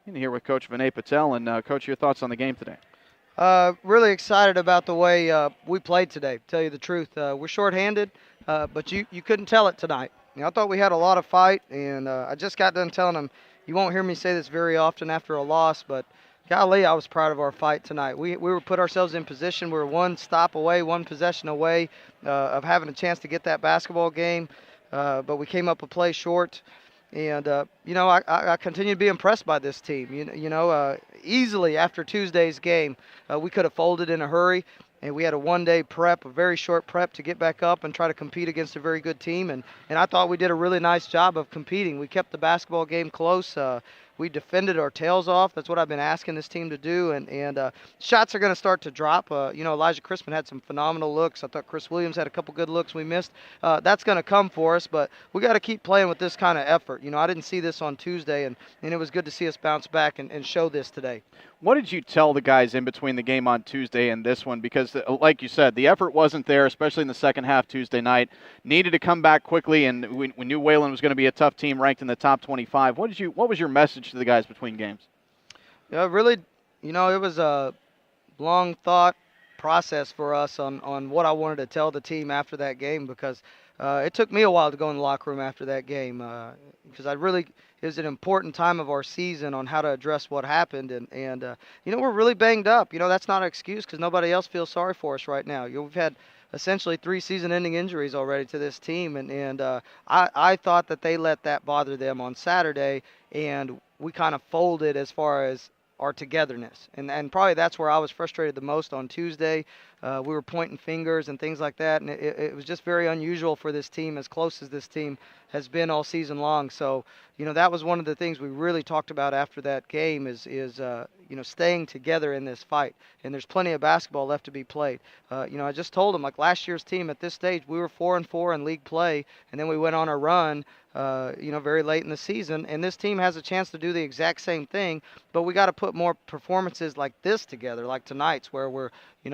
In here with Coach Vinay Patel. And, Coach, your thoughts on the game today? Really excited about the way we played today, to tell you the truth. We're shorthanded, but you couldn't tell it tonight. I thought we had a lot of fight, and I just got done telling them, you won't hear me say this very often after a loss, but golly, I was proud of our fight tonight. We were put ourselves in position. We were one stop away, one possession away of having a chance to get that basketball game, but we came up a play short. And, I continue to be impressed by this team. Easily after Tuesday's game, we could have folded in a hurry, and we had a one-day prep, a very short prep to get back up and try to compete against a very good team. And I thought we did a really nice job of competing. We kept the basketball game close. We defended our tails off. That's what I've been asking this team to do. And shots are going to start to drop. Elijah Crispin had some phenomenal looks. I thought Chris Williams had a couple good looks we missed. That's going to come for us, but we got to keep playing with this kind of effort. I didn't see this on Tuesday, and it was good to see us bounce back and show this today. What did you tell the guys in between the game on Tuesday and this one? Because, like you said, the effort wasn't there, especially in the second half Tuesday night. Needed to come back quickly, and we knew Wayland was going to be a tough team ranked in the top 25. What was your message to the guys between games? Yeah, really, it was a long thought process for us on what I wanted to tell the team after that game, because it took me a while to go in the locker room after that game, because it was an important time of our season on how to address what happened, and we're really banged up. That's not an excuse, because nobody else feels sorry for us right now. We've had essentially 3 season-ending injuries already to this team, and I thought that they let that bother them on Saturday, and we kind of folded as far as our togetherness. And probably that's where I was frustrated the most on Tuesday. We were pointing fingers and things like that, and it was just very unusual for this team, as close as this team has been all season long. So, that was one of the things we really talked about after that game is staying together in this fight. And there's plenty of basketball left to be played. I just told them, like last year's team at this stage, we were 4-4 in league play, and then we went on a run very late in the season, and this team has a chance to do the exact same thing, but we got to put more performances like this together, like tonight's, where we're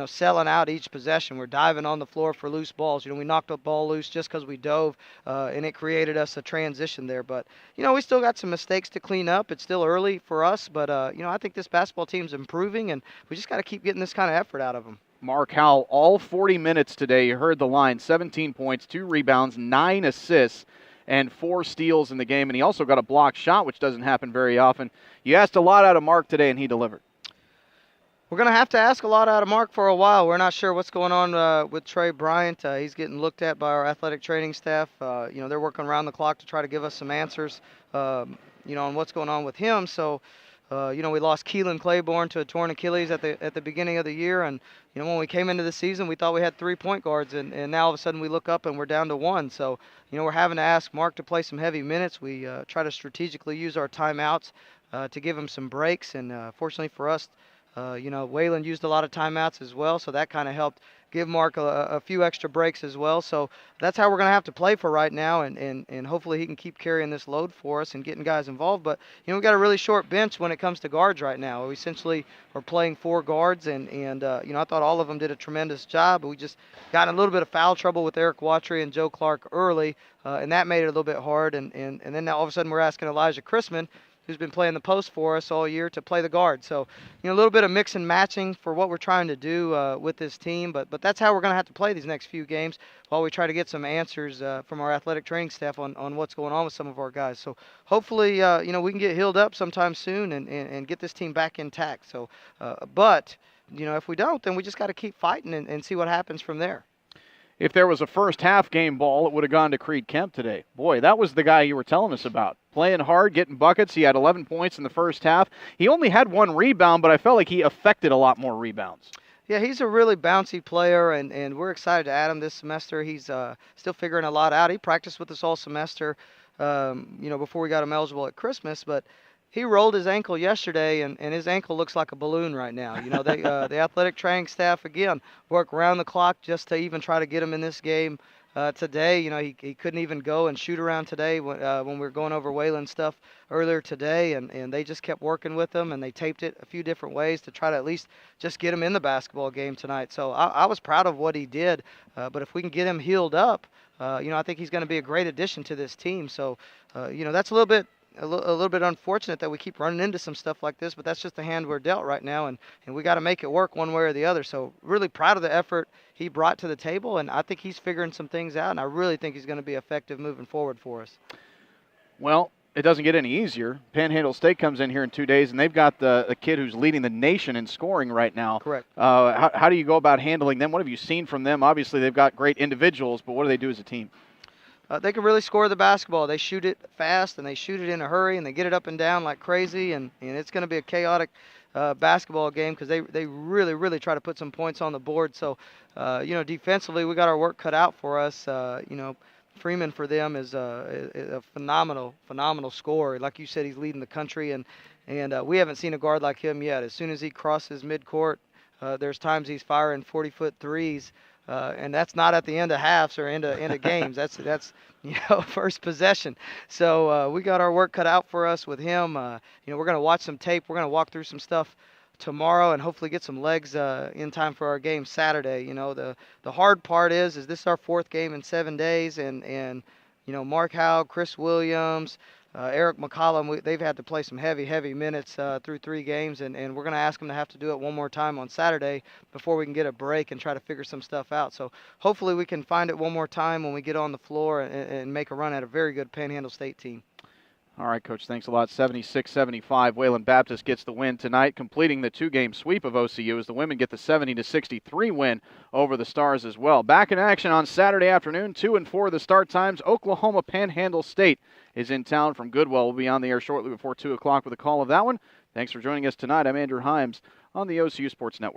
selling out each possession. We're diving on the floor for loose balls. We knocked a ball loose just because we dove, and it created us a transition there. But we still got some mistakes to clean up. It's still early for us, but I think this basketball team's improving, and we just got to keep getting this kind of effort out of them. Mark Howell, all 40 minutes today. You heard the line: 17 points, 2 rebounds, 9 assists, and 4 steals in the game. And he also got a blocked shot, which doesn't happen very often. You asked a lot out of Mark today, and he delivered. We're going to have to ask a lot out of Mark for a while. We're not sure what's going on with Trey Bryant. He's getting looked at by our athletic training staff. They're working around the clock to try to give us some answers, on what's going on with him. So, we lost Keelan Claiborne to a torn Achilles at the beginning of the year. And, when we came into the season, we thought we had 3 point guards. And now all of a sudden we look up and we're down to 1. So, we're having to ask Mark to play some heavy minutes. We try to strategically use our timeouts to give him some breaks. And fortunately for us, Wayland used a lot of timeouts as well, so that kind of helped give Mark a few extra breaks as well. So that's how we're going to have to play for right now, and hopefully he can keep carrying this load for us and getting guys involved. But, we've got a really short bench when it comes to guards right now. We essentially are playing 4 guards, and I thought all of them did a tremendous job. We just got in a little bit of foul trouble with Eric Watry and Joe Clark early, and that made it a little bit hard. And then now all of a sudden we're asking Elijah Crispin, who's been playing the post for us all year, to play the guard. So, a little bit of mix and matching for what we're trying to do with this team. But that's how we're going to have to play these next few games while we try to get some answers from our athletic training staff on what's going on with some of our guys. So hopefully, we can get healed up sometime soon and get this team back intact. So, but if we don't, then we just got to keep fighting and see what happens from there. If there was a first half game ball, it would have gone to Creed Kemp today. Boy, that was the guy you were telling us about. Playing hard, getting buckets. He had 11 points in the first half. He only had 1 rebound, but I felt like he affected a lot more rebounds. Yeah, he's a really bouncy player, and we're excited to add him this semester. He's still figuring a lot out. He practiced with us all semester, before we got him eligible at Christmas, but he rolled his ankle yesterday, and his ankle looks like a balloon right now. The athletic training staff, again, work around the clock just to even try to get him in this game today. He couldn't even go and shoot around today when we were going over Wayland stuff earlier today, and they just kept working with him, and they taped it a few different ways to try to at least just get him in the basketball game tonight. So I was proud of what he did, but if we can get him healed up, I think he's going to be a great addition to this team. So, that's a little bit a little bit unfortunate that we keep running into some stuff like this, but that's just the hand we're dealt right now, and we got to make it work one way or the other. So really proud of the effort he brought to the table, and I think he's figuring some things out, and I really think he's going to be effective moving forward for us. Well, it doesn't get any easier. Panhandle State comes in here in 2 days, and they've got the kid who's leading the nation in scoring right now. Correct. How do you go about handling them? What have you seen from them? Obviously, they've got great individuals, but what do they do as a team? They can really score the basketball. They shoot it fast, and they shoot it in a hurry, and they get it up and down like crazy, and it's going to be a chaotic basketball game because they really, really try to put some points on the board. So, defensively, we got our work cut out for us. Freeman for them is a phenomenal scorer. Like you said, he's leading the country, and we haven't seen a guard like him yet. As soon as he crosses midcourt, there's times he's firing 40-foot threes, and that's not at the end of halves or end of games. That's first possession. So we got our work cut out for us with him. We're going to watch some tape. We're going to walk through some stuff tomorrow and hopefully get some legs in time for our game Saturday. The hard part is this is our 4th game in 7 days, and Mark Howe, Chris Williams, Eric McCollum, they've had to play some heavy minutes through 3 games, and we're going to ask them to have to do it one more time on Saturday before we can get a break and try to figure some stuff out. So hopefully we can find it one more time when we get on the floor and make a run at a very good Panhandle State team. All right, Coach, thanks a lot. 76-75, Wayland Baptist gets the win tonight, completing the 2-game sweep of OCU as the women get the 70-63 win over the Stars as well. Back in action on Saturday afternoon, 2 and 4 the start times. Oklahoma Panhandle State is in town from Goodwell. We'll be on the air shortly before 2 o'clock with a call of that one. Thanks for joining us tonight. I'm Andrew Himes on the OCU Sports Network.